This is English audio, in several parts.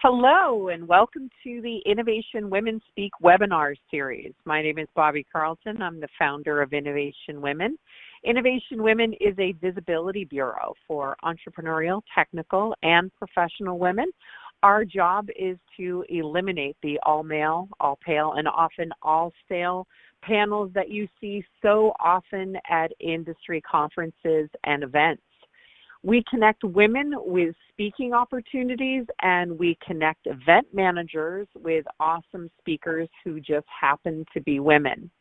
Hello and welcome to the Innovation Women Speak webinar series. My name is Bobby Carlton. I'm the founder of Innovation Women. Innovation Women is a visibility bureau for entrepreneurial, technical, and professional women. Our job is to eliminate the all-male, all-pale, and often all-stale panels that you see so often at industry conferences and events. We connect women with speaking opportunities, and we connect event managers with awesome speakers who just happen to be women.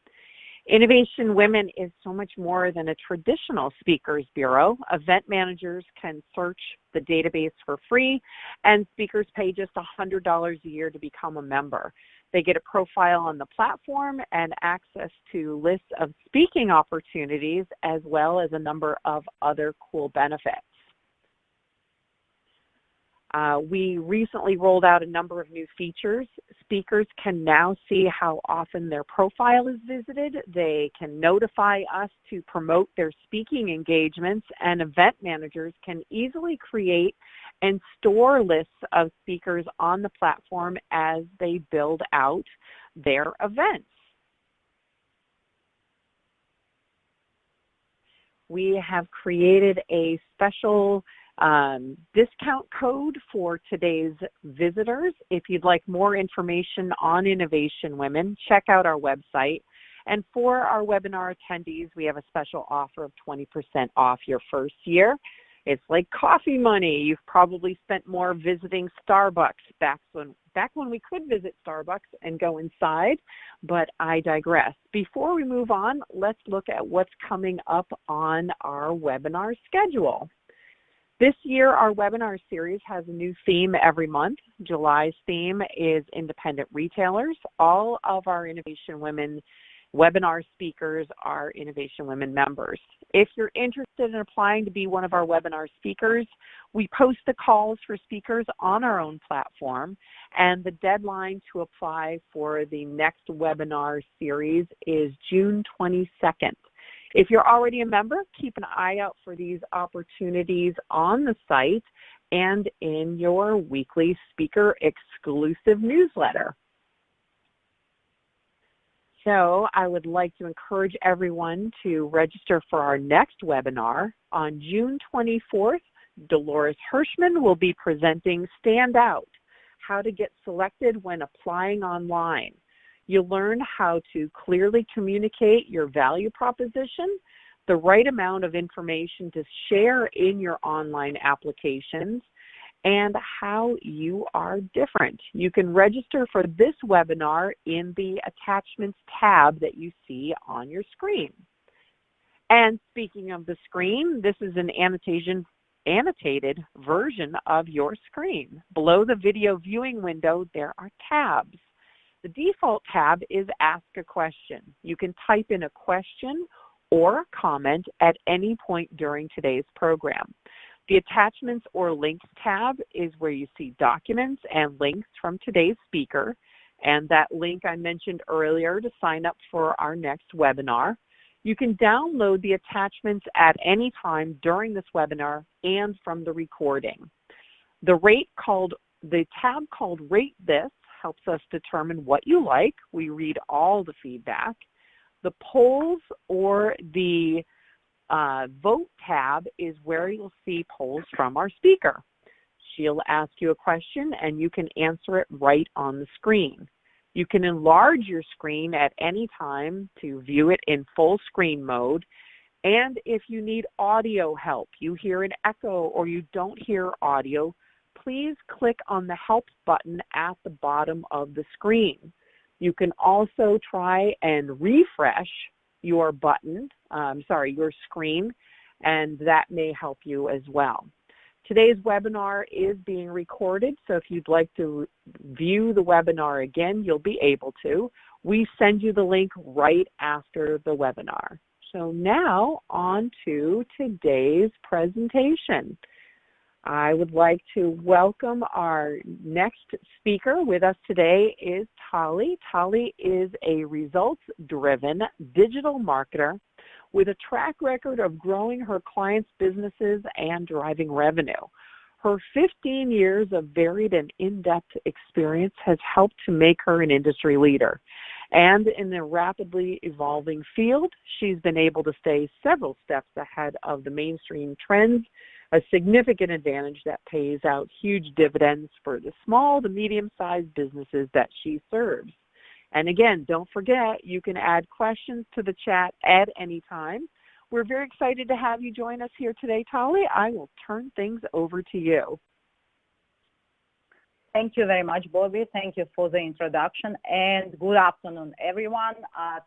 Innovation Women is so much more than a traditional speakers bureau. Event managers can search the database for free, and speakers pay just $100 a year to become a member. They get a profile on the platform and access to lists of speaking opportunities, as well as a number of other cool benefits. We recently rolled out a number of new features. Speakers can now see how often their profile is visited. They can notify us to promote their speaking engagements, and event managers can easily create and store lists of speakers on the platform as they build out their events. We have created a special discount code for today's visitors. If you'd like more information on Innovation Women, check out our website. And for our webinar attendees, we have a special offer of 20% off your first year. It's like coffee money. You've probably spent more visiting Starbucks back when we could visit Starbucks and go inside, but I digress. Before we move on, let's look at what's coming up on our webinar schedule. This year, our webinar series has a new theme every month. July's theme is independent retailers. All of our Innovation Women webinar speakers are Innovation Women members. If you're interested in applying to be one of our webinar speakers, we post the calls for speakers on our own platform, and the deadline to apply for the next webinar series is June 22nd. If you're already a member, keep an eye out for these opportunities on the site and in your weekly speaker exclusive newsletter. So I would like to encourage everyone to register for our next webinar. On June 24th, Dolores Hirschman will be presenting Stand Out: How to Get Selected When Applying Online. You'll learn how to clearly communicate your value proposition, the right amount of information to share in your online applications, and how you are different. You can register for this webinar in the Attachments tab that you see on your screen. And speaking of the screen, this is an annotated version of your screen. Below the video viewing window, there are tabs. The default tab is Ask a Question. You can type in a question or comment at any point during today's program. The Attachments or Links tab is where you see documents and links from today's speaker, and that link I mentioned earlier to sign up for our next webinar. You can download the attachments at any time during this webinar and from the recording. The tab called Rate This helps us determine what you like. We read all the feedback. The polls or the vote tab is where you'll see polls from our speaker. She'll ask you a question and you can answer it right on the screen. You can enlarge your screen at any time to view it in full screen mode. And if you need audio help, you hear an echo or you don't hear audio, please click on the Help button at the bottom of the screen. You can also try and refresh your your screen, and that may help you as well. Today's webinar is being recorded, so if you'd like to view the webinar again, you'll be able to. We send you the link right after the webinar. So now on to today's presentation. I would like to welcome our next speaker. With us today is Tali. Tali is a results-driven digital marketer with a track record of growing her clients' businesses and driving revenue. Her 15 years of varied and in-depth experience has helped to make her an industry leader. And in the rapidly evolving field, she's been able to stay several steps ahead of the mainstream trends, a significant advantage that pays out huge dividends for the small to medium-sized businesses that she serves. And again, don't forget, you can add questions to the chat at any time. We're very excited to have you join us here today, Tali. I will turn things over to you. Thank you very much, Bobby. Thank you for the introduction, and good afternoon, everyone.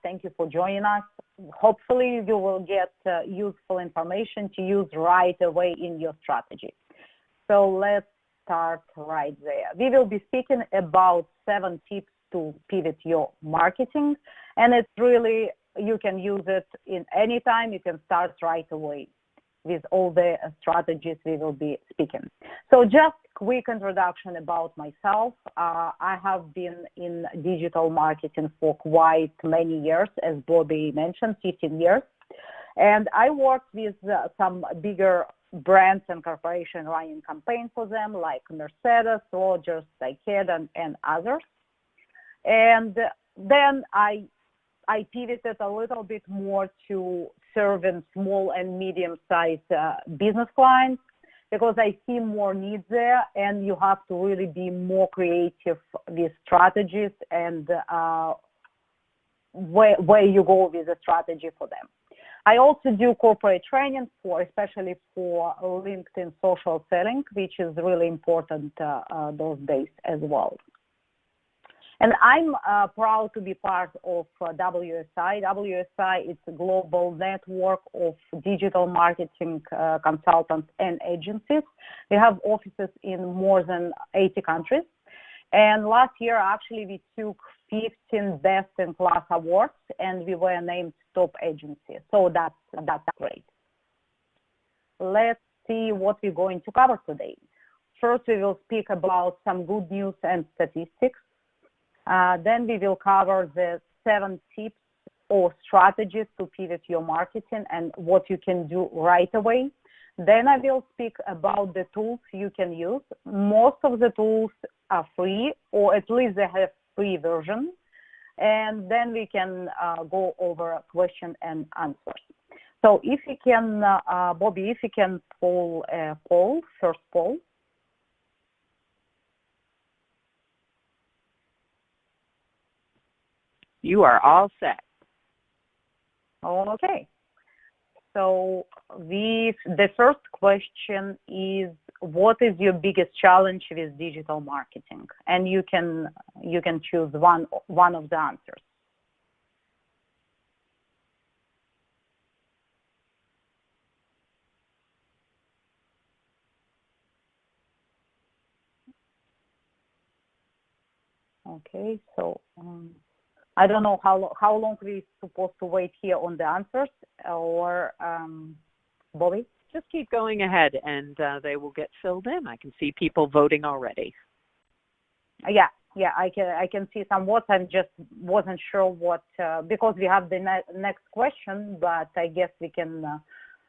Thank you for joining us. Hopefully, you will get useful information to use right away in your strategy. So let's start right there. We will be speaking about 7 tips to pivot your marketing, and it's really, you can use it in any time. You can start right away with all the strategies we will be speaking. So just quick introduction about myself. I have been in digital marketing for quite many years, as Bobby mentioned, 15 years. And I worked with some bigger brands and corporations running campaigns for them, like Mercedes, Rogers, IKEA, and others. And then I pivoted a little bit more to serving small and medium-sized business clients, because I see more needs there, and you have to really be more creative with strategies and where you go with the strategy for them. I also do corporate training especially for LinkedIn social selling, which is really important those days as well. And I'm proud to be part of WSI. WSI is a global network of digital marketing consultants and agencies. We have offices in more than 80 countries. And last year, actually, we took 15 Best in Class awards, and we were named top agency. So that's great. Let's see what we're going to cover today. First, we will speak about some good news and statistics. Then we will cover the 7 tips or strategies to pivot your marketing and what you can do right away. Then I will speak about the tools you can use. Most of the tools are free, or at least they have free version. And then we can go over question and answers. So if you can, Bobby, if you can pull a poll, first poll. You are all set. Okay. So the first question is, what is your biggest challenge with digital marketing? And you can choose one of the answers. Okay, so I don't know how long we're supposed to wait here on the answers, or Bobby? Just keep going ahead, and they will get filled in. I can see people voting already. Yeah, I can see some votes. I just wasn't sure what because we have the next question, but I guess we can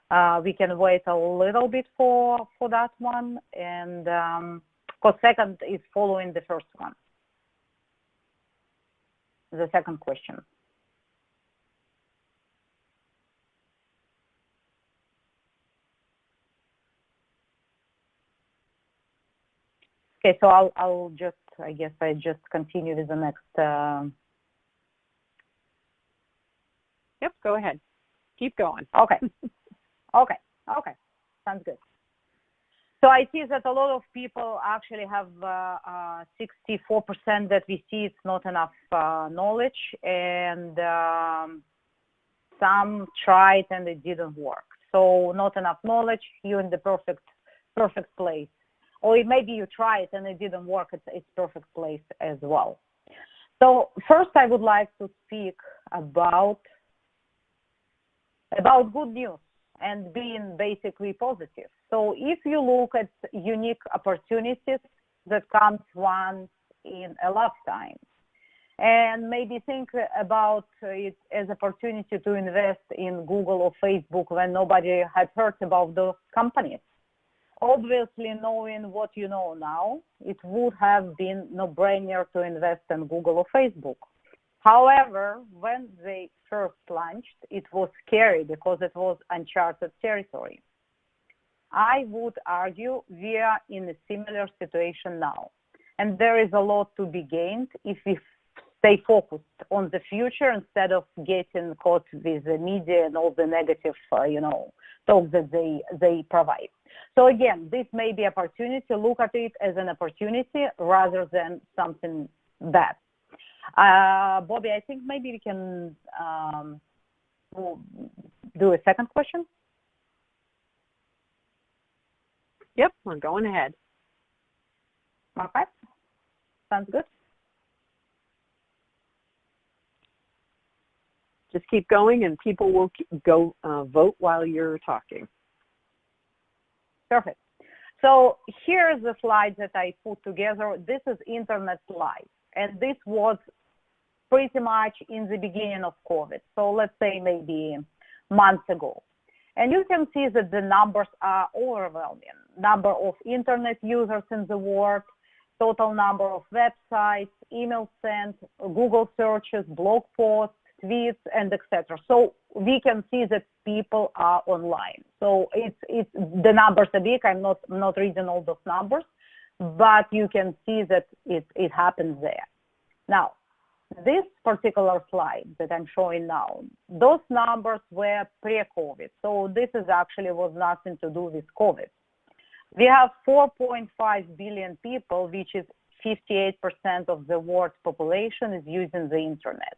wait a little bit for that one, and because second is following the first one. The second question. Okay, so I'll just, I guess I just continue with the next. Yep, go ahead. Keep going. Okay. Okay. Sounds good. So I see that a lot of people actually have 64% that we see it's not enough knowledge, and some tried and it didn't work. So not enough knowledge, you're in the perfect place. Or maybe you tried and it didn't work, it's perfect place as well. So first I would like to speak about good news and being basically positive. So if you look at unique opportunities that comes once in a lifetime, and maybe think about it as opportunity to invest in Google or Facebook when nobody had heard about those companies, obviously, knowing what you know now, it would have been no-brainer to invest in Google or Facebook. However, when they first launched, it was scary because it was uncharted territory. I would argue we are in a similar situation now. And there is a lot to be gained if we stay focused on the future instead of getting caught with the media and all the negative, talk that they provide. So again, this may be opportunity. Look at it as an opportunity rather than something bad. Bobby, I think maybe we can do a second question. Yep, I'm going ahead. Okay, sounds good. Just keep going, and people will go vote while you're talking. Perfect. So here's the slide that I put together. This is Internet Live, and this was pretty much in the beginning of COVID. So let's say maybe months ago. And you can see that the numbers are overwhelming. Number of internet users in the world, total number of websites, email sent, Google searches, blog posts, tweets, and etc. So we can see that people are online. So it's the numbers are big. I'm not reading all those numbers, but you can see that it happens there. Now, this particular slide that I'm showing now, those numbers were pre-COVID. So this is actually was nothing to do with COVID. We have 4.5 billion people, which is 58% of the world's population is using the internet.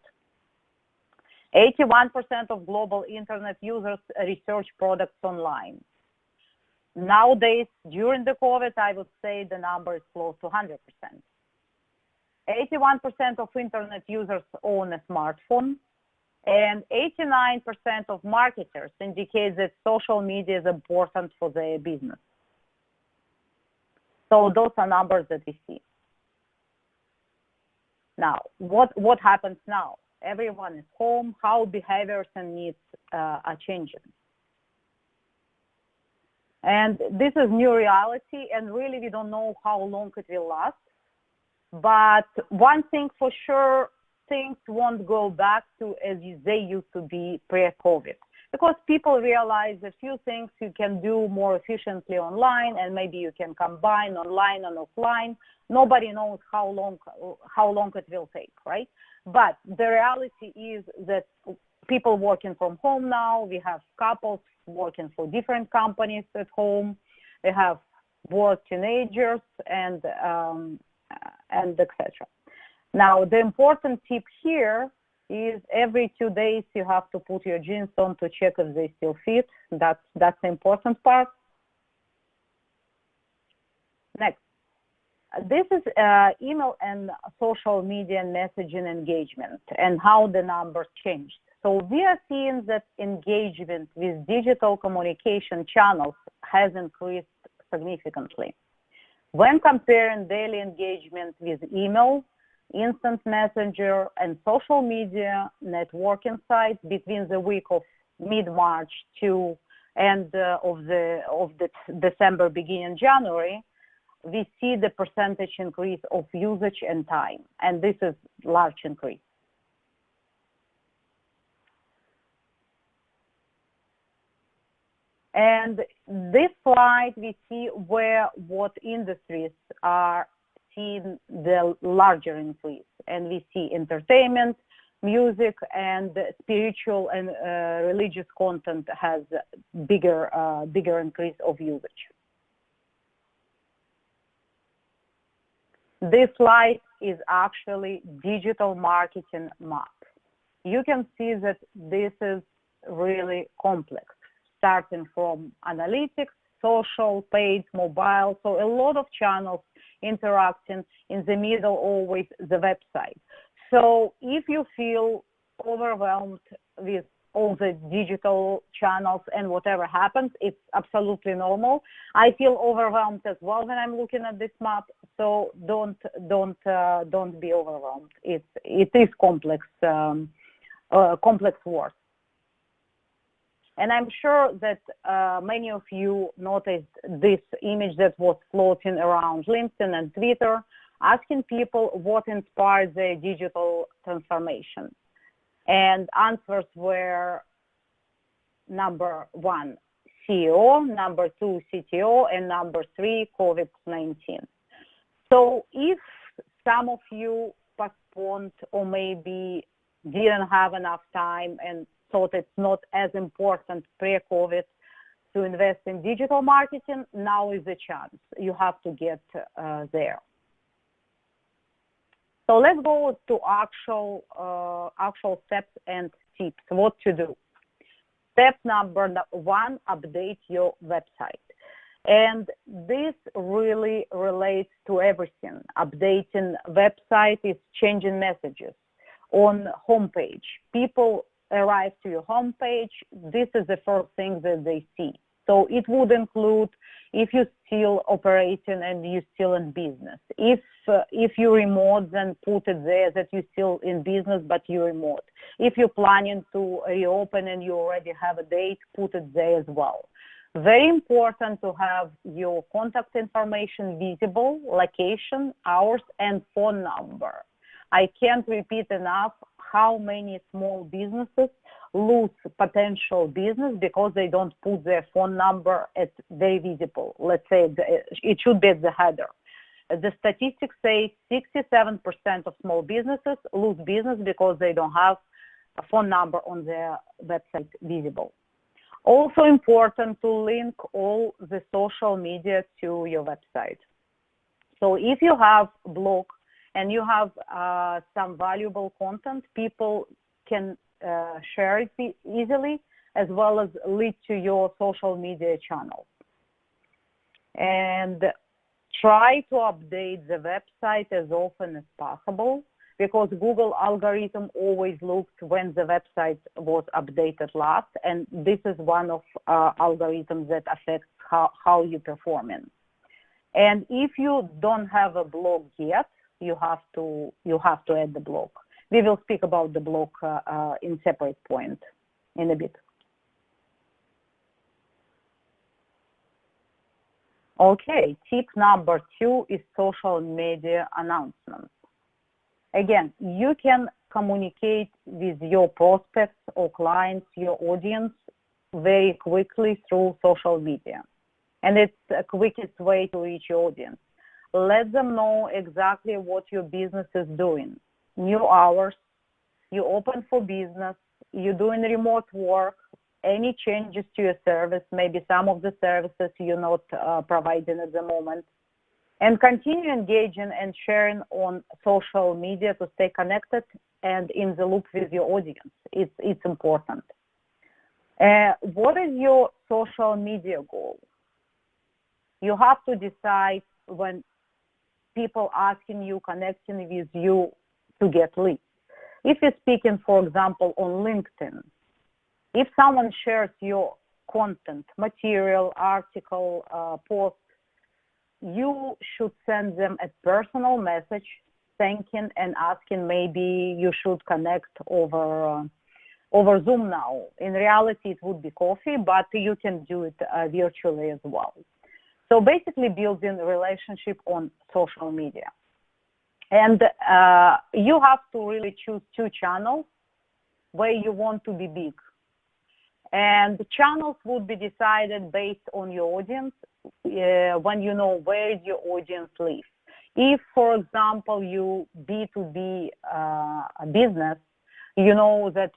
81% of global internet users research products online. Nowadays, during the COVID, I would say the number is close to 100%. 81% of internet users own a smartphone, and 89% of marketers indicate that social media is important for their business. So those are numbers that we see. Now, what happens now? Everyone is home. How behaviors and needs are changing. And this is new reality, and really we don't know how long it will last. But one thing for sure, things won't go back to as they used to be pre-COVID, because people realize a few things you can do more efficiently online, and maybe you can combine online and offline. Nobody knows how long it will take, right? But the reality is that people working from home now, we have couples working for different companies at home, we have both teenagers and etc. Now, the important tip here is every 2 days you have to put your jeans on to check if they still fit. That's the important part. Next. This is email and social media messaging engagement and how the numbers changed. So we are seeing that engagement with digital communication channels has increased significantly. When comparing daily engagement with email, instant messenger, and social media networking sites between the week of mid-March to end of the December, beginning January, we see the percentage increase of usage and time, and this is large increase. And this slide, we see what industries are seeing the larger increase. And we see entertainment, music, and spiritual and religious content has bigger increase of usage. This slide is actually digital marketing map. You can see that this is really complex, starting from analytics, social, paid, mobile, so a lot of channels interacting. In the middle, always the website. So if you feel overwhelmed with all the digital channels and whatever happens, it's absolutely normal. I feel overwhelmed as well when I'm looking at this map, so don't be overwhelmed. It is complex, complex work. And I'm sure that many of you noticed this image that was floating around LinkedIn and Twitter, asking people what inspired their digital transformation. And answers were number 1, CEO, number 2, CTO, and number 3, COVID-19. So if some of you postponed or maybe didn't have enough time and thought it's not as important pre-COVID to invest in digital marketing, now is the chance. You have to get there. So let's go to actual steps and tips, what to do. Step number 1, update your website. And this really relates to everything. Updating website is changing messages on homepage. People arrive to your homepage. This is the first thing that they see. So it would include if you're still operating and you're still in business. If you're remote, then put it there that you're still in business, but you're remote. If you're planning to reopen and you already have a date, put it there as well. Very important to have your contact information visible, location, hours, and phone number. I can't repeat enough how many small businesses lose potential business because they don't put their phone number at very visible. Let's say it should be at the header. The statistics say 67% of small businesses lose business because they don't have a phone number on their website visible. Also important to link all the social media to your website. So if you have a blog and you have some valuable content, people can share it easily, as well as lead to your social media channels. And try to update the website as often as possible, because Google algorithm always looks when the website was updated last, and this is one of algorithms that affects how you're performing. And if you don't have a blog yet, you have to add the blog. We will speak about the blog in separate point in a bit. Okay, tip number 2 is social media announcements. Again, you can communicate with your prospects or clients, your audience, very quickly through social media. And it's the quickest way to reach your audience. Let them know exactly what your business is doing. New hours, you're open for business, you're doing remote work, any changes to your service, maybe some of the services you're not providing at the moment. And continue engaging and sharing on social media to stay connected and in the loop with your audience. It's important. What is your social media goal? You have to decide when people asking you, connecting with you to get leads. If you're speaking, for example, on LinkedIn, if someone shares your content, material, article, post, you should send them a personal message thanking and asking maybe you should connect over Zoom now. In reality, it would be coffee, but you can do it virtually as well. So basically building a relationship on social media. And you have to really choose 2 channels where you want to be big. And the channels would be decided based on your audience when you know where is your audience live. If, for example, you B2B business, you know that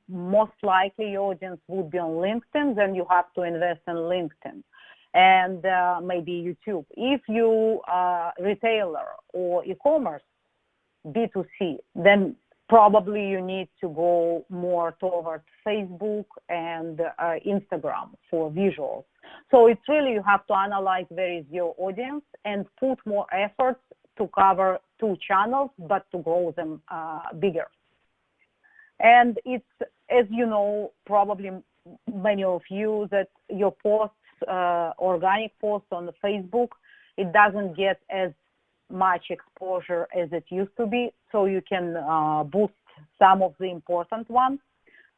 most likely your audience would be on LinkedIn, then you have to invest in LinkedIn and maybe YouTube. If you are retailer or e-commerce, B2C, then probably you need to go more towards Facebook and Instagram for visuals. So it's really, you have to analyze where is your audience and put more efforts to cover 2 channels, but to grow them bigger. And it's, as you know, probably many of you, that your posts, organic posts on the Facebook, it doesn't get as much exposure as it used to be. So you can boost some of the important ones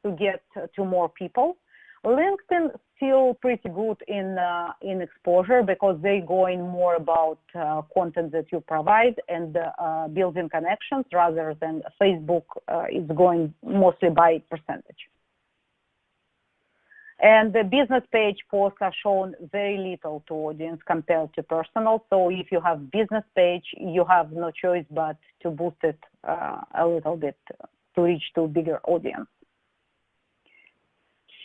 to get to more people. LinkedIn still pretty good in exposure because they going more about content that you provide and building connections rather than Facebook is going mostly by percentage. And the business page posts are shown very little to audience compared to personal. So if you have business page, you have no choice but to boost it a little bit to reach to bigger audience.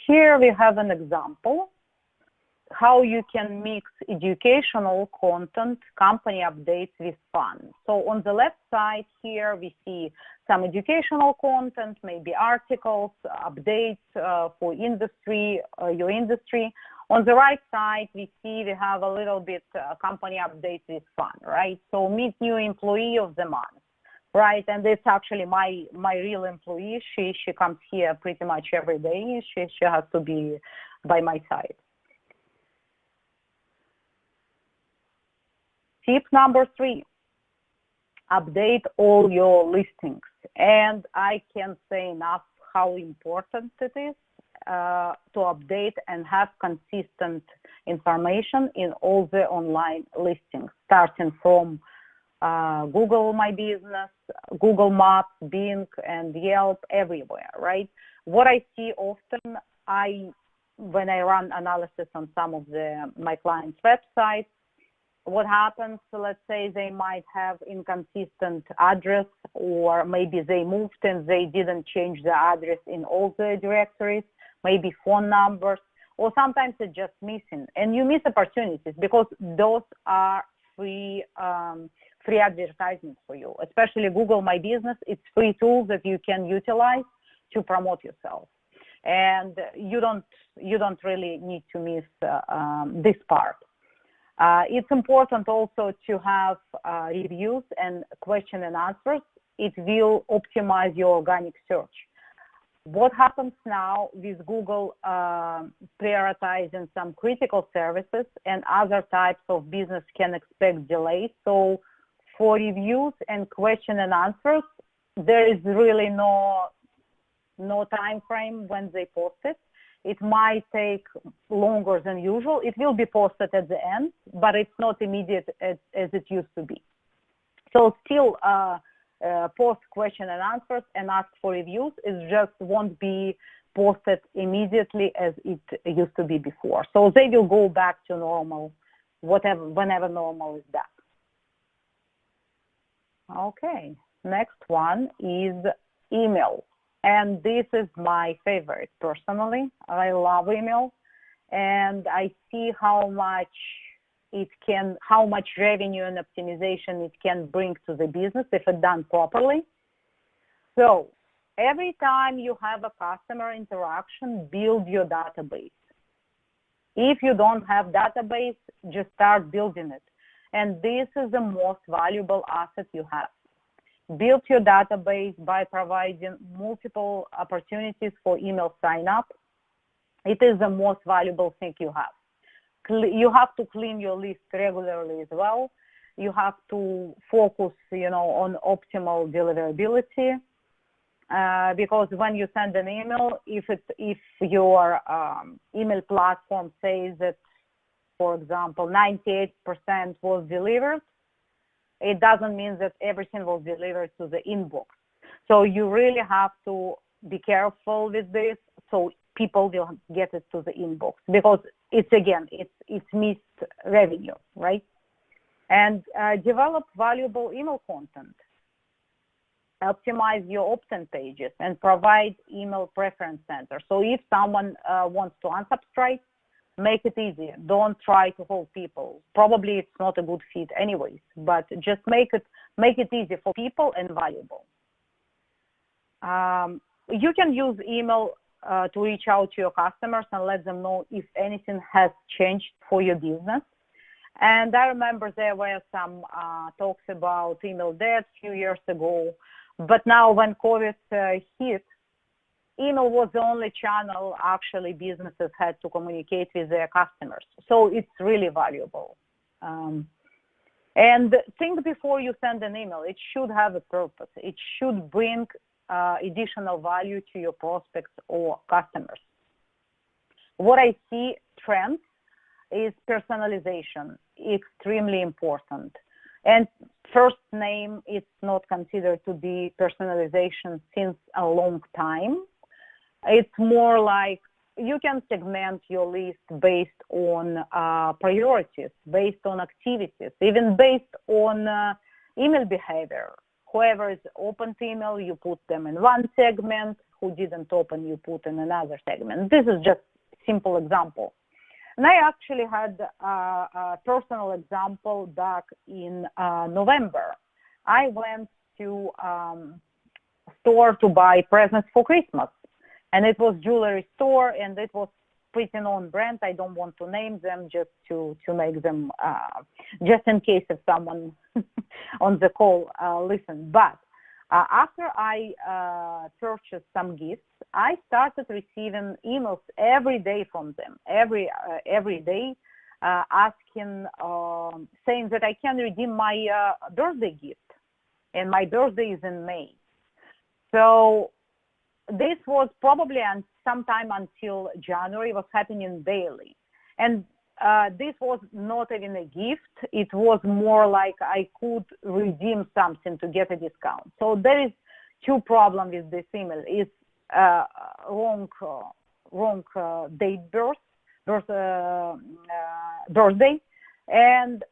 Here we have an example how you can mix educational content, company updates with fun. So on the left side here, we see some educational content, maybe articles, updates for industry, your industry. On the right side, we see we have a little bit company updates with fun, right? So meet new employee of the month. Right, and it's actually my real employee. She comes here pretty much every day. She has to be by my side. Tip number 3, update all your listings. And I can't say enough how important it is to update and have consistent information in all the online listings, starting from Google My Business, Google Maps, Bing, and Yelp, everywhere, right? What I see often, when I run analysis on some of my clients' websites, what happens, let's say they might have inconsistent address, or maybe they moved and they didn't change the address in all the directories, maybe phone numbers, or sometimes it's just missing. And you miss opportunities because those are free advertisements for you, especially Google My Business. It's free tools that you can utilize to promote yourself, and you don't really need to miss this part. It's important also to have reviews and question and answers. It will optimize your organic search. What happens now with Google prioritizing some critical services and other types of business can expect delays. So for reviews and question and answers, there is really no time frame when they post it. It might take longer than usual. It will be posted at the end, but it's not immediate as it used to be. So still post question and answers and ask for reviews. It just won't be posted immediately as it used to be before. So they will go back to normal, whenever normal is back. Okay, next one is email. And this is my favorite personally. I love email, and I see how much revenue and optimization it can bring to the business if it's done properly. So every time you have a customer interaction, build your database. If you don't have database, just start building it. And this is the most valuable asset you have. Build your database by providing multiple opportunities for email sign-up. It is the most valuable thing you have. You have to clean your list regularly as well. You have to focus, on optimal deliverability, because when you send an email, if your email platform says that, for example, 98% was delivered, it doesn't mean that everything was delivered to the inbox. So you really have to be careful with this so people will get it to the inbox, because it's missed revenue, right? And develop valuable email content. Optimize your opt-in pages and provide email preference center. So if someone wants to unsubscribe, make it easy. Don't try to hold people. Probably it's not a good fit anyways, but just make it easy for people and valuable. You can use email to reach out to your customers and let them know if anything has changed for your business. And I remember there were some talks about email debt a few years ago, but now when COVID hit, email was the only channel actually businesses had to communicate with their customers. So it's really valuable. And think before you send an email. It should have a purpose. It should bring additional value to your prospects or customers. what I see trends is personalization, extremely important. And first name, it's not considered to be personalization since a long time. It's more like you can segment your list based on priorities, based on activities, even based on email behavior. Whoever is open to email, you put them in one segment. Who didn't open, you put in another segment. This is just a simple example. And I actually had a personal example back in November. I went to store to buy presents for Christmas. And it was jewelry store, and it was pretty known brand. I don't want to name them just to make them, just in case if someone on the call listen. But after I purchased some gifts, I started receiving emails every day from them, every day, asking, saying that I can redeem my birthday gift, and my birthday is in May. So this was probably sometime until January, was happening daily. And this was not even a gift. It was more like I could redeem something to get a discount. So there is two problems with this email. It's wrong date birthday, and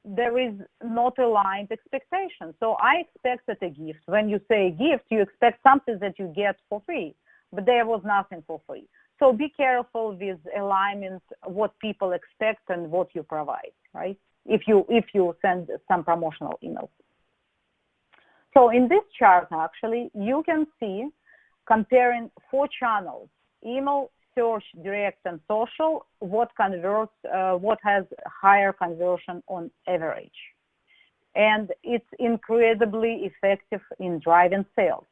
there is not aligned expectation. So I expected a gift. When you say gift, you expect something that you get for free, but there was nothing for free. So be careful with alignment, what people expect and what you provide, right? If you send some promotional emails. So in this chart, actually, you can see comparing 4 channels: email, search, direct, and social, what converts, what has higher conversion on average. And it's incredibly effective in driving sales.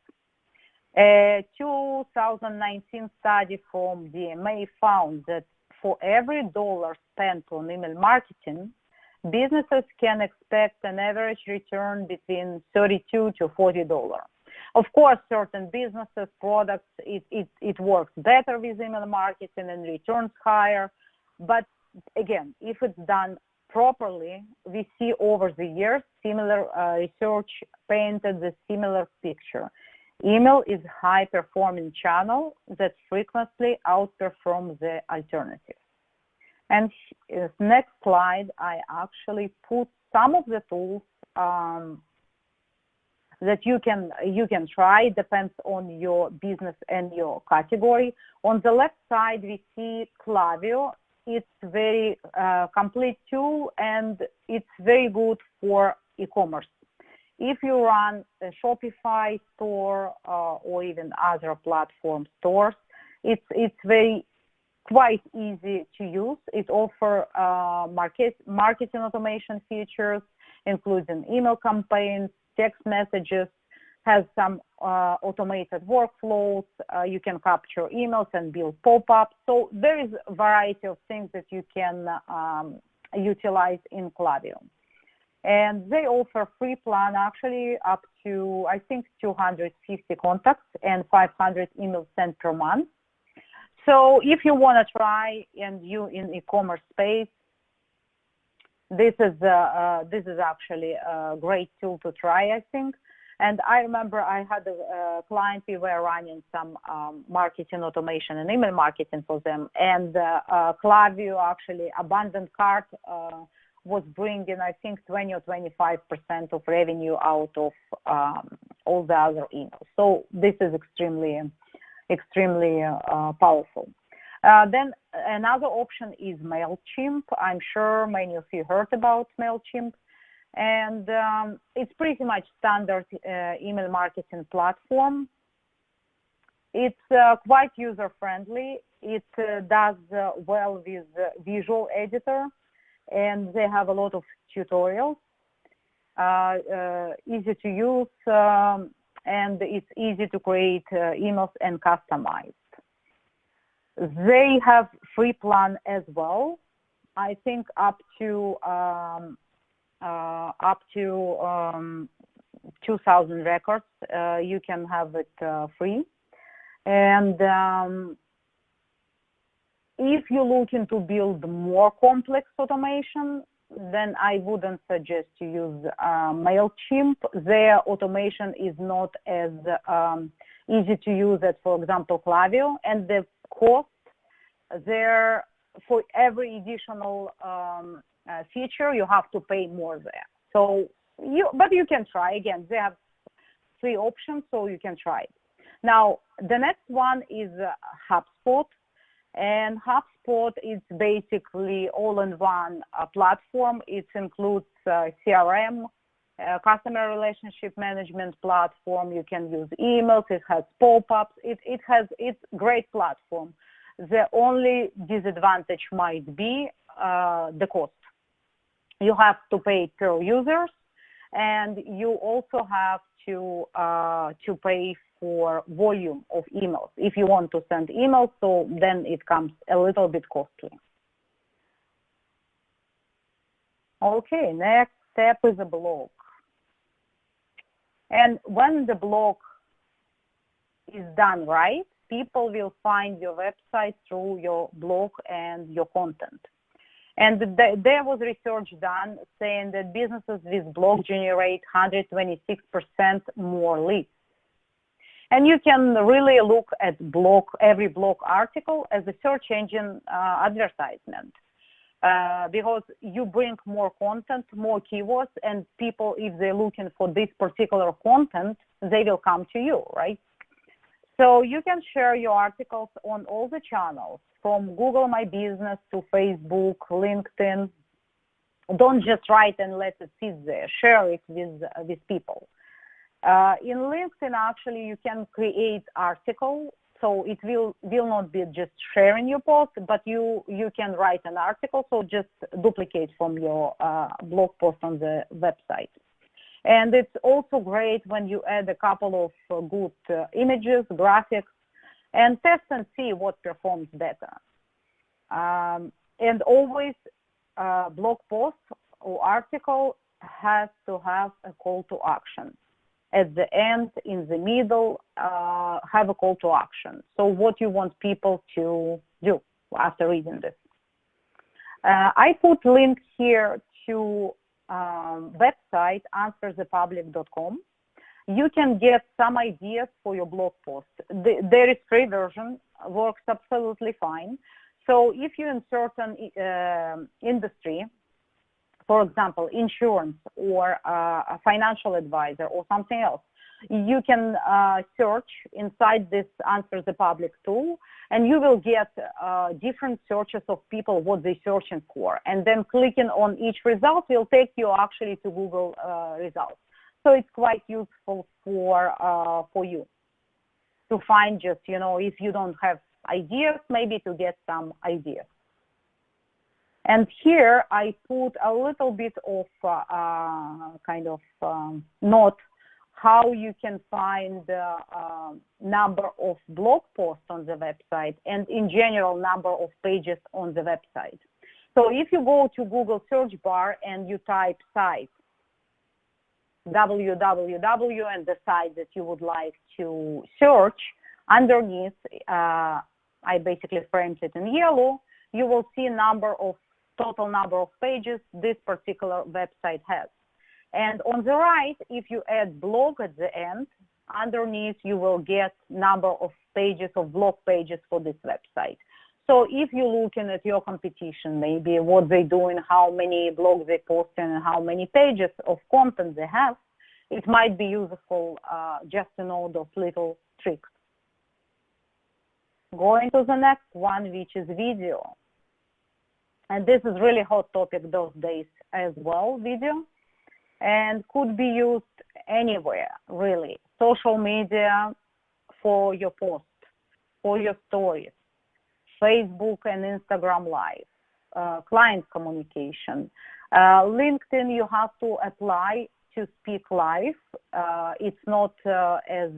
A 2019 study from DMA found that for every dollar spent on email marketing, businesses can expect an average return between $32 to $40. Of course, certain businesses, products, it works better with email marketing and returns higher. But again, if it's done properly, we see over the years, similar research painted the similar picture. Email is a high-performing channel that frequently outperforms the alternative. And next slide, I actually put some of the tools that you can try. Depends on your business and your category. On the left side, we see Klaviyo. It's very complete tool, and it's very good for e-commerce. If you run a Shopify store or even other platform stores, it's very quite easy to use. It offers marketing automation features, including email campaigns, text messages, has some automated workflows. You can capture emails and build pop-ups. So there is a variety of things that you can utilize in Klaviyo. And they offer free plan actually up to, I think, 250 contacts and 500 emails sent per month. So if you want to try and you in e-commerce space, this is actually a great tool to try, I think. And I remember I had a client, we were running some marketing automation and email marketing for them. And Klaviyo actually, abandoned cart was bringing, I think, 20 or 25% of revenue out of all the other emails. So this is extremely powerful. Then another option is MailChimp. I'm sure many of you heard about MailChimp. And it's pretty much standard email marketing platform. It's quite user-friendly. It does well with Visual Editor, and they have a lot of tutorials, easy to use, and it's easy to create emails and customize. They have free plan as well. I think up to 2,000 records you can have it free, and If you're looking to build more complex automation, then I wouldn't suggest to use MailChimp. Their automation is not as easy to use as, for example, Klaviyo, and the cost there for every additional feature, you have to pay more there. So, but you can try. Again, they have 3 options, so you can try it. Now, the next one is HubSpot. And HubSpot is basically all-in-one platform. It includes CRM, customer relationship management platform. You can use emails. It has pop-ups. It's great platform. The only disadvantage might be the cost. You have to pay per users, and you also have to pay for volume of emails. If you want to send emails, so then it comes a little bit costly. Okay, next step is a blog. And when the blog is done right, people will find your website through your blog and your content. And there was research done saying that businesses with blog generate 126% more leads. And you can really look at every blog article as a search engine advertisement because you bring more content, more keywords, and people, if they're looking for this particular content, they will come to you, right? So you can share your articles on all the channels, from Google My Business to Facebook, LinkedIn. Don't just write and let it sit there. Share it with people. In LinkedIn, actually, you can create article, so it will not be just sharing your post, but you can write an article, so just duplicate from your blog post on the website. And it's also great when you add a couple of good images, graphics, and test and see what performs better. And always blog post or article has to have a call to action. At the end, in the middle, have a call to action. So what you want people to do after reading this. I put link here to website answerthepublic.com. You can get some ideas for your blog post. There is free version, works absolutely fine. So if you're in certain industry, for example, insurance or a financial advisor or something else, you can search inside this Answer the Public tool, and you will get different searches of people, what they're searching for. And then clicking on each result will take you actually to Google results. So it's quite useful for you to find just, if you don't have ideas, maybe to get some ideas. And here I put a little bit of note how you can find the number of blog posts on the website and in general number of pages on the website. So if you go to Google search bar and you type site, www, and the site that you would like to search, underneath, I basically framed it in yellow, you will see total number of pages this particular website has. And on the right, if you add blog at the end, underneath you will get number of pages of blog pages for this website. So if you're looking at your competition, maybe what they're doing, how many blogs they post and how many pages of content they have, it might be useful just to know those little tricks. Going to the next one, which is video. And this is really hot topic those days as well, video, and could be used anywhere, really. Social media for your post, for your stories, Facebook and Instagram Live, client communication. LinkedIn, you have to apply to speak live. It's not as,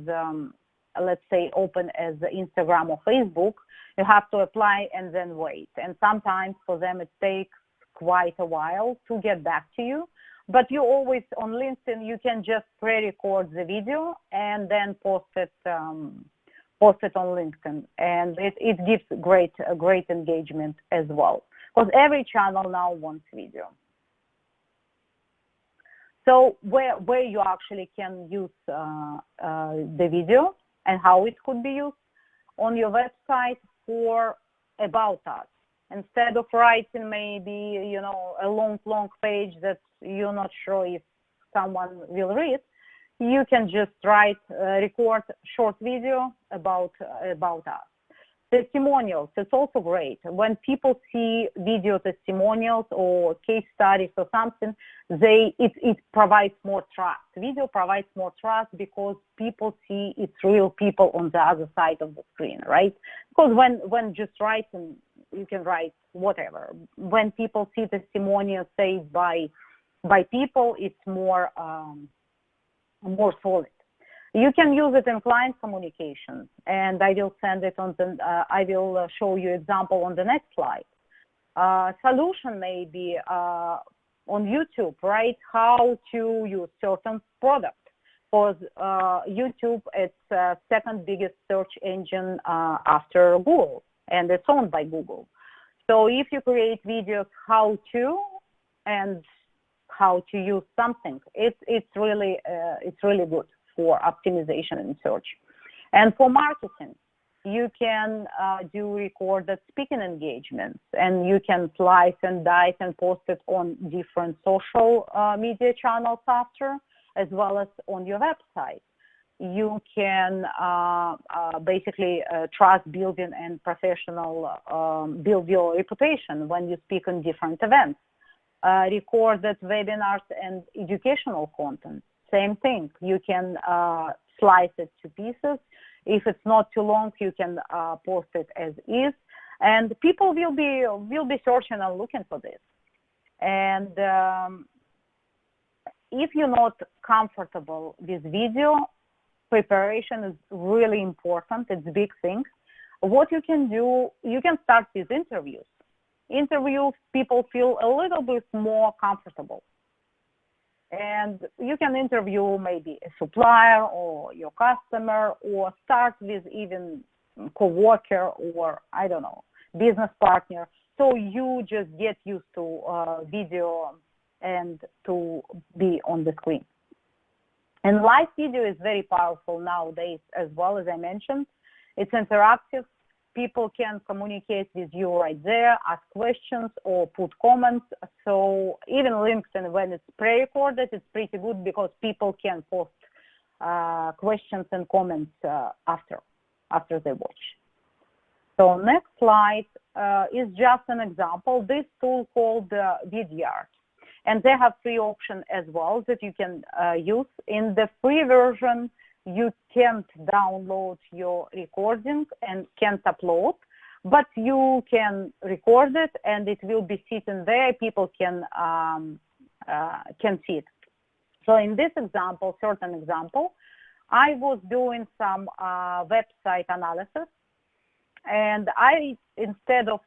let's say, open as Instagram or Facebook. You have to apply and then wait. And sometimes for them it takes quite a while to get back to you. But you always, on LinkedIn, you can just pre-record the video and then post it post it on LinkedIn, and it gives great engagement as well, because every channel now wants video. So where you actually can use the video and how it could be used on your website for About Us. Instead of writing maybe, a long page that you're not sure if someone will read, you can just record short video about us. Testimonials, it's also great. When people see video testimonials or case studies or something, it provides more trust. Video provides more trust because people see it's real people on the other side of the screen, right? Because when just writing, you can write whatever. When people see testimonials saved by people, it's more solid. You can use it in client communication, and I will send it on the. I will show you example on the next slide. Solution maybe on YouTube, right? How to use certain product, because YouTube it's second biggest search engine after Google, and it's owned by Google. So if you create videos how to and how to use something, it's really good for optimization and search. And for marketing, you can do recorded speaking engagements, and you can slice and dice and post it on different social media channels after, as well as on your website. You can basically trust building and professional build your reputation when you speak on different events. Recorded webinars and educational content. Same thing. You can slice it to pieces. If it's not too long, you can post it as is, and people will be searching and looking for this. And if you're not comfortable with video, preparation is really important. It's a big thing. What you can do, you can start with interviews. Interviews, people feel a little bit more comfortable. And you can interview maybe a supplier or your customer, or start with even co-worker or, I don't know, business partner. So you just get used to video and to be on the screen. And live video is very powerful nowadays as well, as I mentioned. It's interactive. People can communicate with you right there, ask questions or put comments. So even LinkedIn, when it's pre-recorded, it's pretty good because people can post questions and comments after they watch. So next slide is just an example. This tool called Vidyard. And they have free option as well that you can use. In the free version, you can't download your recording and can't upload, but you can record it and it will be sitting there. People can see it. So in this example, certain example, I was doing some website analysis, and instead of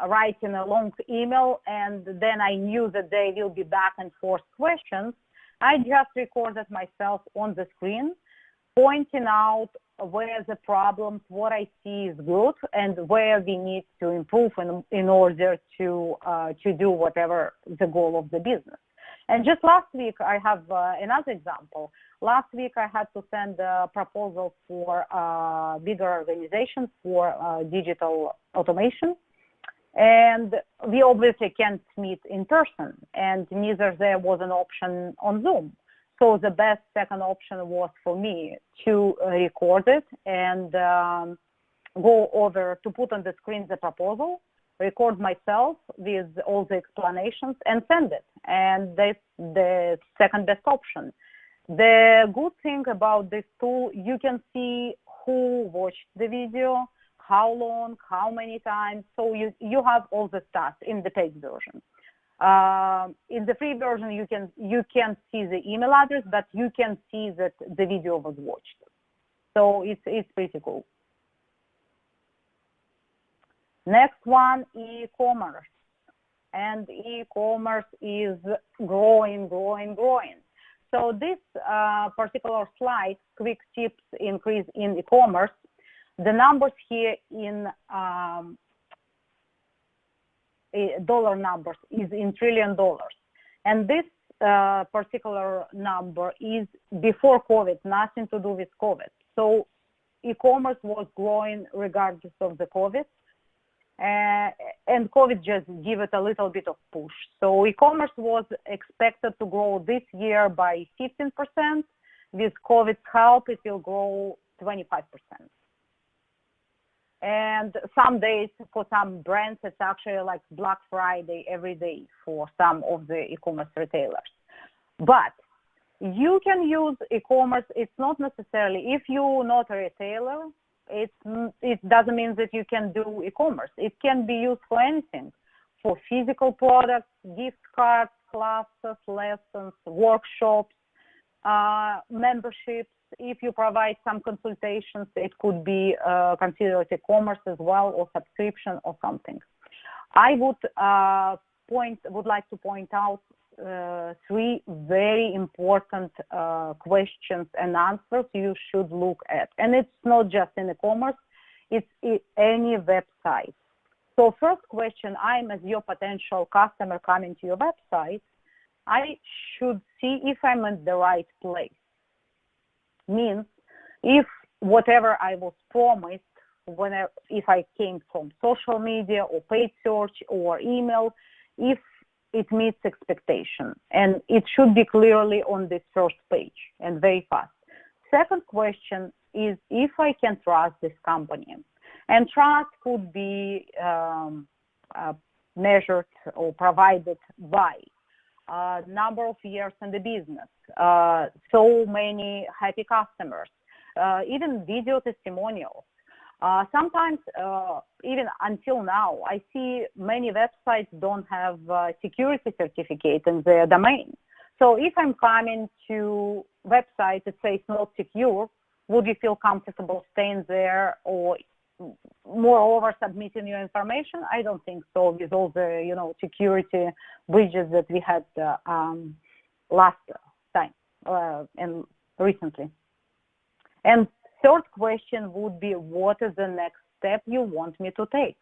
writing a long email and then I knew that they will be back and forth questions, I just recorded myself on the screen, pointing out where the problems, what I see is good, and where we need to improve in order to do whatever the goal of the business. And just last week, I have another example. Last week, I had to send a proposal for bigger organizations for digital automation. And we obviously can't meet in person, and neither there was an option on Zoom. So the best second option was for me to record it and go over to put on the screen the proposal, record myself with all the explanations and send it. And that's the second best option. The good thing about this tool, you can see who watched the video, how long, how many times. So you have all the stats in the paid version. In the free version, you can't see the email address, but you can see that the video was watched. So it's pretty cool. Next one, e-commerce. And e-commerce is growing. So this particular slide, quick tips increase in e-commerce, the numbers here in dollar numbers is in $1 trillion. And this particular number is before COVID, nothing to do with COVID. So e-commerce was growing regardless of the COVID. And COVID just gave it a little bit of push. So e-commerce was expected to grow this year by 15%. With COVID's help, it will grow 25%. And some days for some brands, it's actually like Black Friday every day for some of the e-commerce retailers. But you can use e-commerce. It's not necessarily, if you're not a retailer, it doesn't mean that you can do e-commerce. It can be used for anything, for physical products, gift cards, classes, lessons, workshops, memberships. If you provide some consultations, it could be considered e-commerce as well, or subscription or something. I would like to point out three very important questions and answers you should look at. And it's not just in e-commerce, it's in any website. So first question, I'm as your potential customer coming to your website, I should see if I'm in the right place. Means if whatever I was promised, if I came from social media or paid search or email, if it meets expectation, and it should be clearly on this first page and very fast. Second question is if I can trust this company, and trust could be measured or provided by number of years in the business, so many happy customers, even video testimonials. Sometimes, even until now, I see many websites don't have security certificate in their domain. So if I'm coming to website that says not secure, would you feel comfortable staying there, or moreover submitting your information? I don't think so, with all the security breaches that we had last time and recently. And third question would be, what is the next step you want me to take?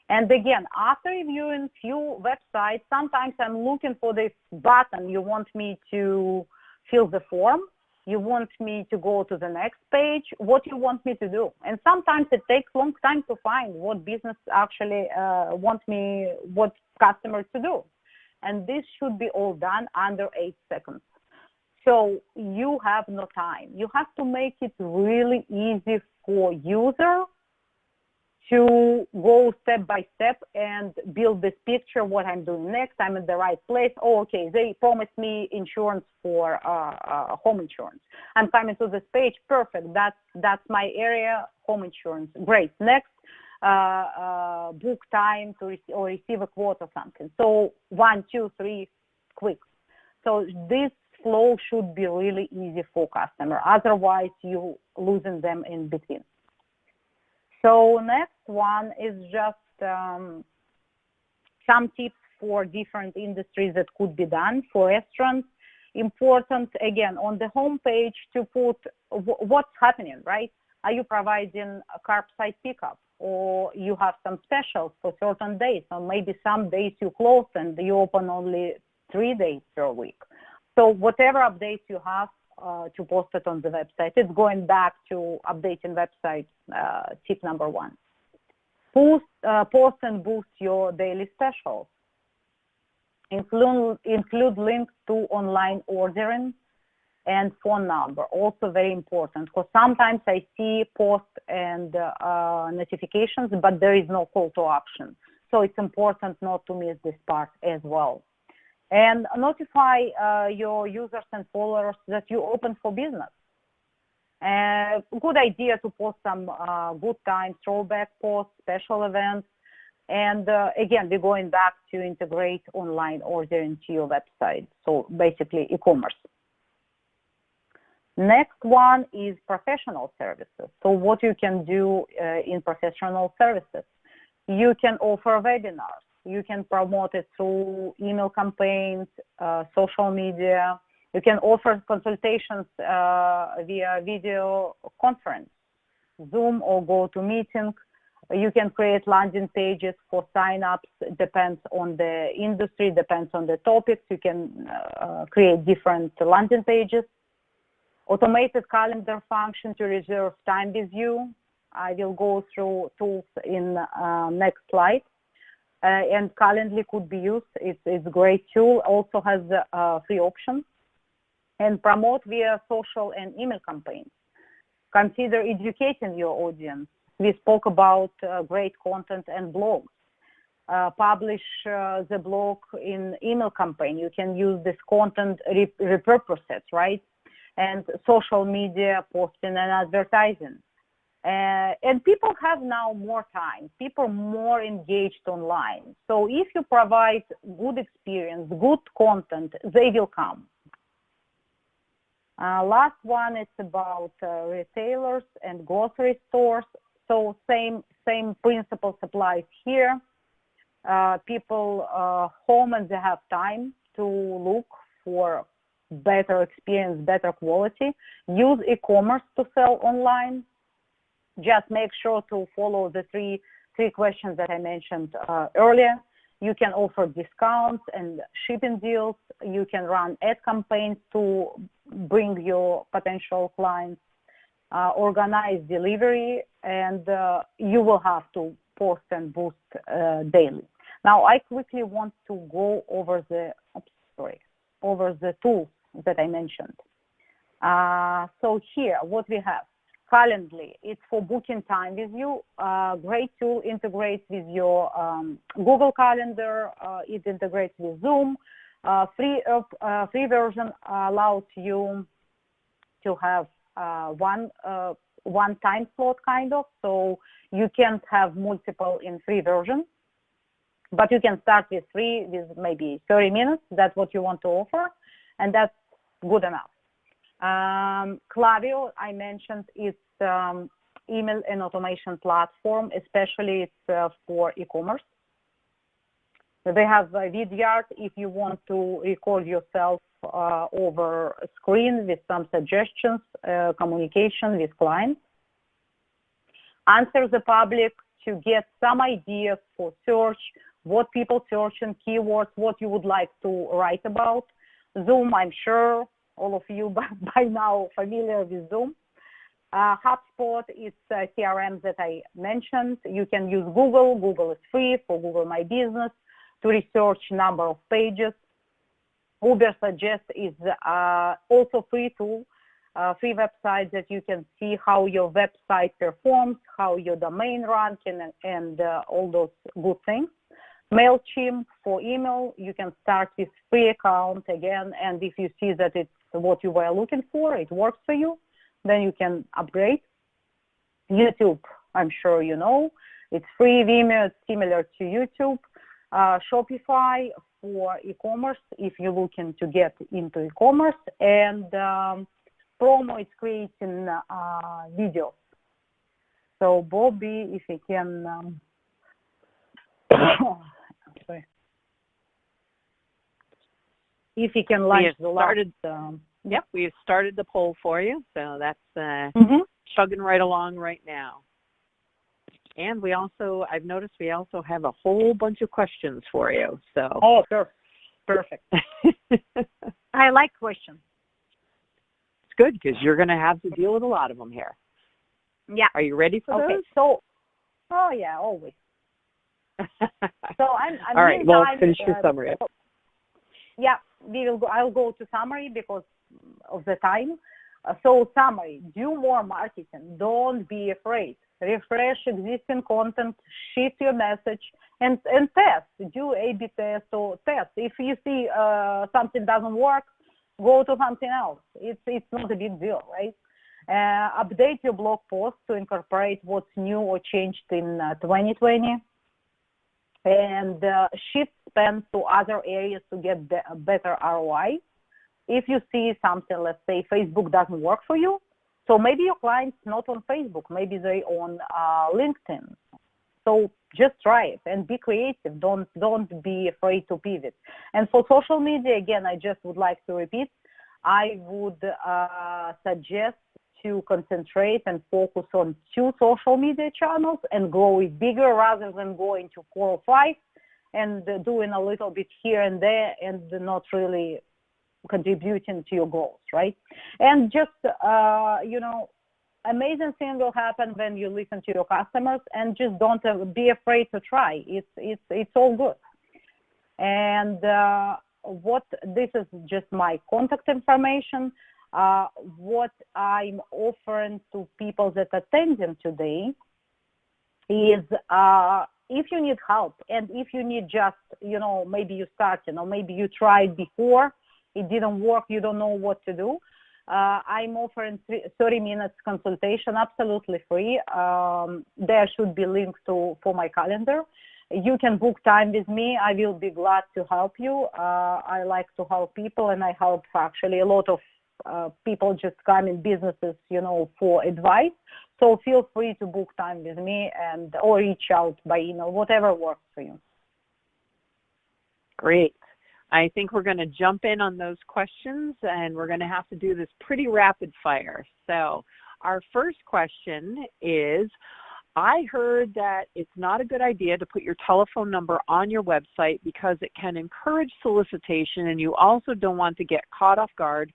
And again, after reviewing few websites, sometimes I'm looking for this button. You want me to fill the form? You want me to go to the next page? What you want me to do? And sometimes it takes a long time to find what business actually what customers to do. And this should be all done under 8 seconds. So you have no time. You have to make it really easy for user to go step by step and build this picture, what I'm doing next. I'm in the right place. Oh, okay, they promised me insurance for home insurance. I'm coming to this page. Perfect. That's my area, home insurance. Great. Next, book time to receive a quote or something. So 1, 2, 3, quick. So this flow should be really easy for customer. Otherwise, you losing them in between. So next one is just some tips for different industries that could be done. For restaurants, important, again, on the home page to put what's happening, right? Are you providing a curbside pickup, or you have some specials for certain days, or maybe some days you close and you open only 3 days per week. So whatever updates you have, to post it on the website. It's going back to updating website, tip number 1. Post and boost your daily specials. Include links to online ordering and phone number, also very important, because sometimes I see posts and notifications, but there is no call to action. So it's important not to miss this part as well. And notify your users and followers that you open for business. Good idea to post some good times, throwback posts, special events. And again, we're going back to integrate online ordering to your website. So basically e-commerce. Next one is professional services. So what you can do in professional services. You can offer webinars. You can promote it through email campaigns, social media. You can offer consultations via video conference, Zoom or GoToMeeting. You can create landing pages for sign-ups. Depends on the industry, depends on the topics. You can create different landing pages. Automated calendar function to reserve time with you. I will go through tools in next slide. And Calendly could be used. It's a great tool. Also has free options. And promote via social and email campaigns. Consider educating your audience. We spoke about great content and blogs. Publish the blog in email campaign. You can use this content, repurpose it, right? And social media posting and advertising. And people have now more time. People are more engaged online. So if you provide good experience, good content, they will come. Last one is about retailers and grocery stores. So same principle applies here. People home and they have time to look for better experience, better quality. Use e-commerce to sell online. Just make sure to follow the three questions that I mentioned earlier. You can offer discounts and shipping deals. You can run ad campaigns to bring your potential clients. Organize delivery, and you will have to post and boost daily. Now, I quickly want to go over the tools that I mentioned. So here, what we have, Calendly. It's for booking time with you. Great tool, integrates with your Google Calendar. It integrates with Zoom. Free version allows you to have one time slot kind of, so you can't have multiple in free version, but you can start with free with maybe 30 minutes. That's what you want to offer, and that's good enough. Klaviyo, I mentioned, it's email and automation platform, especially it's for e-commerce. They have a Vidyard if you want to record yourself over a screen with some suggestions, communication with clients. Answer the public to get some ideas for search, what people search in keywords, what you would like to write about. Zoom, I'm sure all of you by now familiar with Zoom. HubSpot is a CRM that I mentioned. You can use Google. Google is free for Google My Business to research number of pages. Ubersuggest is also free tool, free website that you can see how your website performs, how your domain ranking, and all those good things. MailChimp for email, you can start with free account again, and if you see that it's what you were looking for, it works for you, then you can upgrade. YouTube, I'm sure you know, it's free. Vimeo, it's similar to YouTube. Shopify for e-commerce, if you're looking to get into e-commerce, and Promo is creating videos. So Bobby, if you can, sorry. If you can launch the last. Yep, we've started the poll for you, so that's chugging right along right now. And we also, I've noticed we also have a whole bunch of questions for you. So. Oh, sure. Perfect. I like questions. It's good because you're going to have to deal with a lot of them here. Yeah. Are you ready for those? So, oh yeah, always. So I'm all right. Well, finish your summary. Yeah, I'll go to summary because of the time. So summary: do more marketing. Don't be afraid. Refresh existing content, shift your message, and test. Do A/B test or test. If you see something doesn't work, go to something else. It's not a big deal, right? Update your blog post to incorporate what's new or changed in 2020, and shift spend to other areas to get a better ROI. If you see something, let's say Facebook doesn't work for you, so maybe your client's not on Facebook, maybe they're on LinkedIn. So just try it and be creative. Don't be afraid to pivot. And for social media, again, I just would like to repeat, I would suggest to concentrate and focus on 2 social media channels and grow it bigger rather than going to 4 or 5 and doing a little bit here and there and not really contributing to your goals, right? And just, amazing thing will happen when you listen to your customers, and just don't be afraid to try. It's all good. And this is just my contact information. What I'm offering to people that are attending today is if you need help and if you need just, maybe you started or maybe you tried before, it didn't work, you don't know what to do, I'm offering 30 minutes consultation, absolutely free. There should be links for my calendar. You can book time with me. I will be glad to help you. I like to help people, and I help actually a lot of people just come in businesses, for advice. So feel free to book time with me or reach out by email, whatever works for you. Great. I think we're going to jump in on those questions, and we're going to have to do this pretty rapid fire. So our first question is, I heard that it's not a good idea to put your telephone number on your website because it can encourage solicitation, and you also don't want to get caught off guard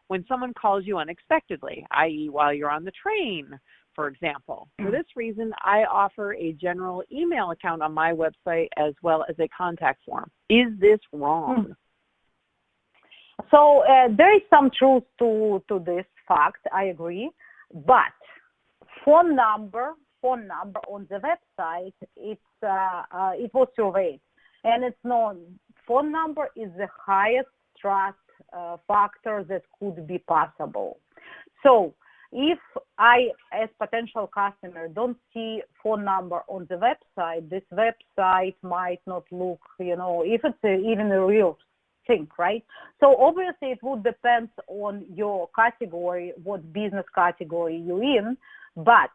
when someone calls you unexpectedly, i.e. while you're on the train, for example. For this reason, I offer a general email account on my website as well as a contact form. Is this wrong? So there is some truth to this fact, I agree, but phone number on the website, it was surveyed, and it's known phone number is the highest trust factor that could be possible. So if I, as potential customer, don't see phone number on the website, this website might not look, if it's even a real thing, right? So obviously it would depend on your category, what business category you're in, but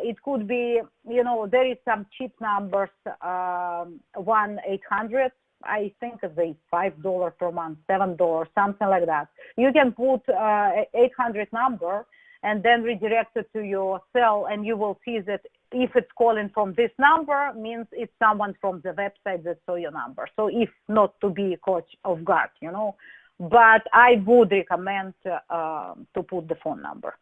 it could be, there is some cheap numbers, 1-800, I think it's $5 per month, $7, something like that. You can put 800 number and then redirect it to your cell, and you will see that if it's calling from this number, means it's someone from the website that saw your number. So if not to be caught off guard, but I would recommend to put the phone number.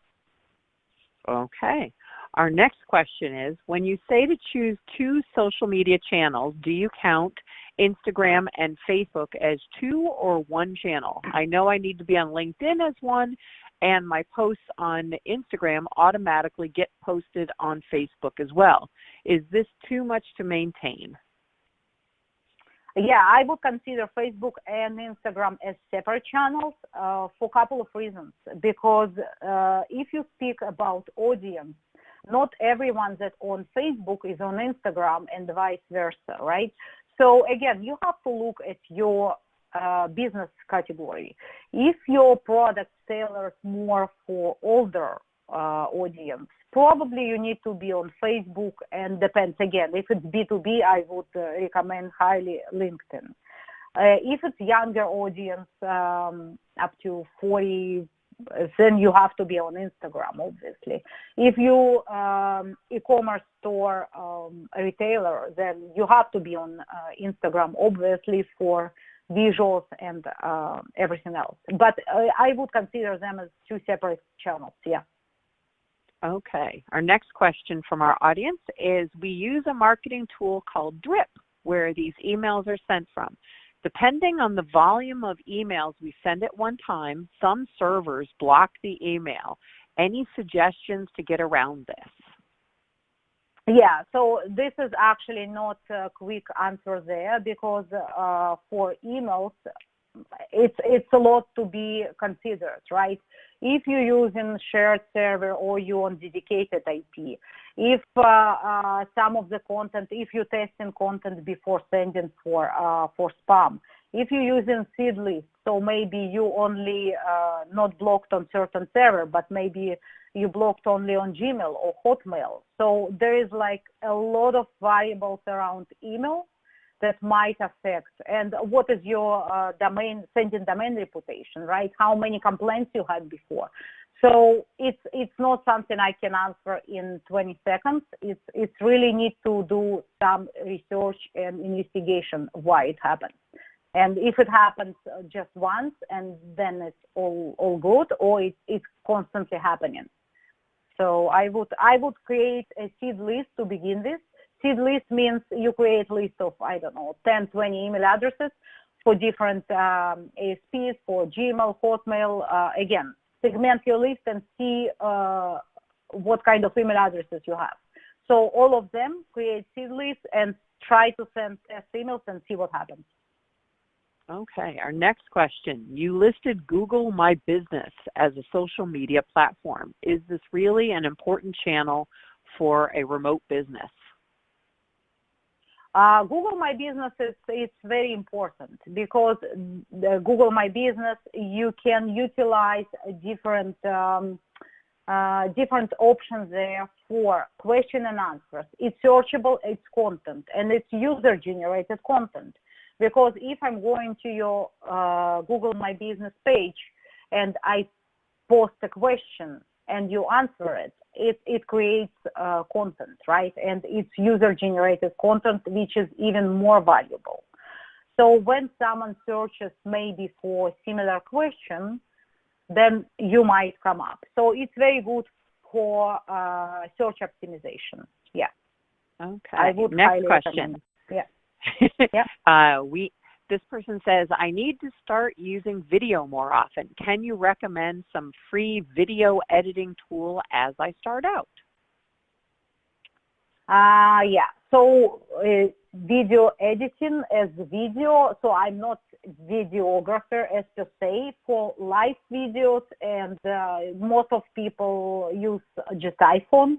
Okay. Our next question is, when you say to choose 2 social media channels, do you count Instagram and Facebook as 2 or 1 channel? I know I need to be on LinkedIn as 1, and my posts on Instagram automatically get posted on Facebook as well. Is this too much to maintain? Yeah, I would consider Facebook and Instagram as separate channels for a couple of reasons. Because if you speak about audience, not everyone that on Facebook is on Instagram and vice versa, right? So again, you have to look at your business category. If your product tailors more for older audience, probably you need to be on Facebook, and depends again. If it's B2B, I would recommend highly LinkedIn. If it's younger audience, up to 40, then you have to be on Instagram, obviously. If you e-commerce store retailer, then you have to be on Instagram, obviously, for visuals and everything else. But I would consider them as 2 separate channels, yeah. Okay. Our next question from our audience is, we use a marketing tool called Drip, where these emails are sent from. Depending on the volume of emails we send at one time, some servers block the email. Any suggestions to get around this? Yeah, so this is actually not a quick answer there, because for emails, it's a lot to be considered, right? If you're using shared server or you're on dedicated IP, if some of the content, if you're testing content before sending for spam, if you're using seed list, so maybe you only not blocked on certain server, but maybe you blocked only on Gmail or Hotmail. So there is like a lot of variables around email that might affect, and what is your sending domain reputation, right? How many complaints you had before? So it's not something I can answer in 20 seconds. It's really need to do some research and investigation why it happens. And if it happens just once and then it's all good, or it's constantly happening. So I would create a seed list to begin with. Seed list means you create a list of, I don't know, 10, 20 email addresses for different ASPs, for Gmail, Hotmail. Again, segment your list and see what kind of email addresses you have. So all of them, create seed lists and try to send test emails and see what happens. Okay, our next question. You listed Google My Business as a social media platform. Is this really an important channel for a remote business? Google My Business it's very important because the Google My Business, you can utilize different options there for question and answers. It's searchable, it's content, and it's user-generated content. Because if I'm going to your Google My Business page and I post a question and you answer it, it creates content, right? And it's user-generated content, which is even more valuable. So when someone searches maybe for a similar question, then you might come up. So it's very good for search optimization. Yeah. Okay. I would Next question. Yeah. Yeah. This person says, I need to start using video more often. Can you recommend some free video editing tool as I start out? Yeah. So video editing as video. So I'm not videographer as per se for live videos, and most of people use just iPhone.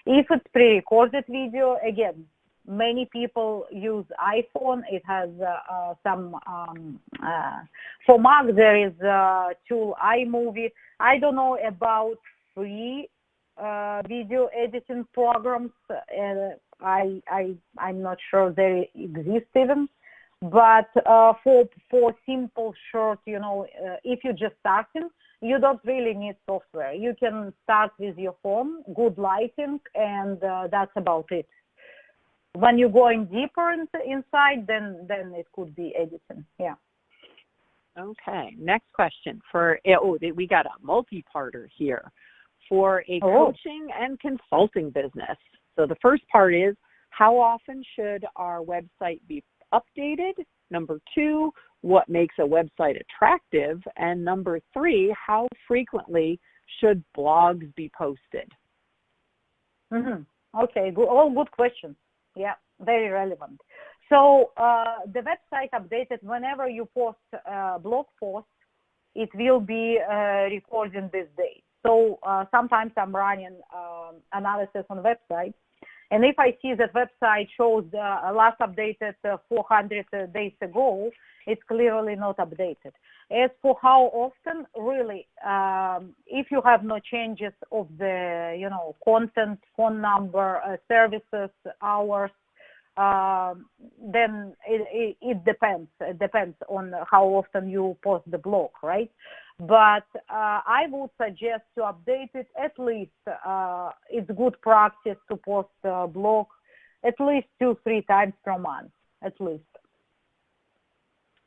If it's pre-recorded video, again, many people use iPhone. It has some, for Mac, there is a tool, iMovie. I don't know about free video editing programs. I'm not sure they exist even. But for simple, short, if you're just starting, you don't really need software. You can start with your phone, good lighting, and that's about it. When you're going deeper inside, then it could be editing. Yeah. Okay. Next question we got a multi-parter here for a coaching and consulting business. So the first part is, how often should our website be updated? Number 2, what makes a website attractive? And number 3, how frequently should blogs be posted? Mm-hmm. Okay. All good questions. Yeah, very relevant. So the website updated whenever you post a blog post, it will be recording this day. So sometimes I'm running analysis on website, and if I see that website shows last updated 400 days ago, it's clearly not updated. As for how often, really, if you have no changes of the, content, phone number, services, hours, then it depends. It depends on how often you post the blog, right? But I would suggest to update it at least. It's good practice to post a blog at least 2-3 times per month, at least.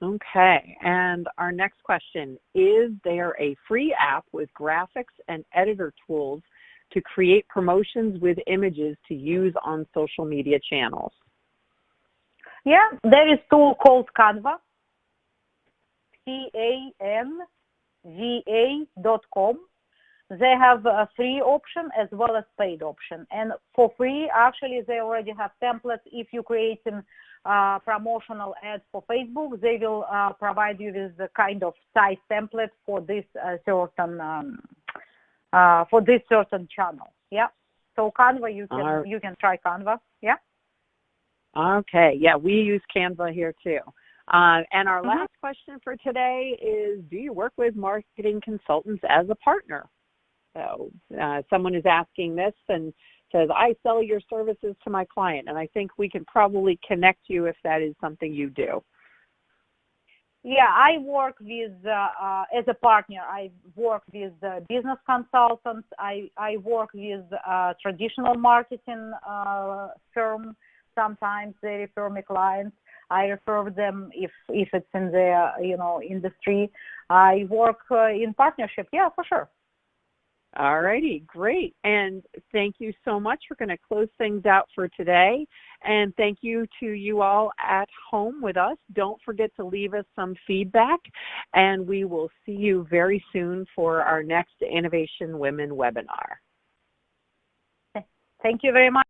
Okay, and our next question, is there a free app with graphics and editor tools to create promotions with images to use on social media channels? Yeah, there is a tool called Canva, canva.com. They have a free option as well as paid option. And for free, actually, they already have templates. If you're creating promotional ads for Facebook, they will provide you with the kind of size template for this certain channel. Yeah. So Canva, you can try Canva. Yeah. Okay. Yeah, we use Canva here too. And our last question for today is, do you work with marketing consultants as a partner? So someone is asking this and says, I sell your services to my client, and I think we can probably connect you if that is something you do. Yeah, I work with, as a partner, I work with business consultants. I work with traditional marketing firm. Sometimes they refer me clients. I refer them if it's in their, industry. I work in partnership. Yeah, for sure. All righty, great. And thank you so much. We're going to close things out for today. And thank you to you all at home with us. Don't forget to leave us some feedback, and we will see you very soon for our next Innovation Women webinar. Thank you very much.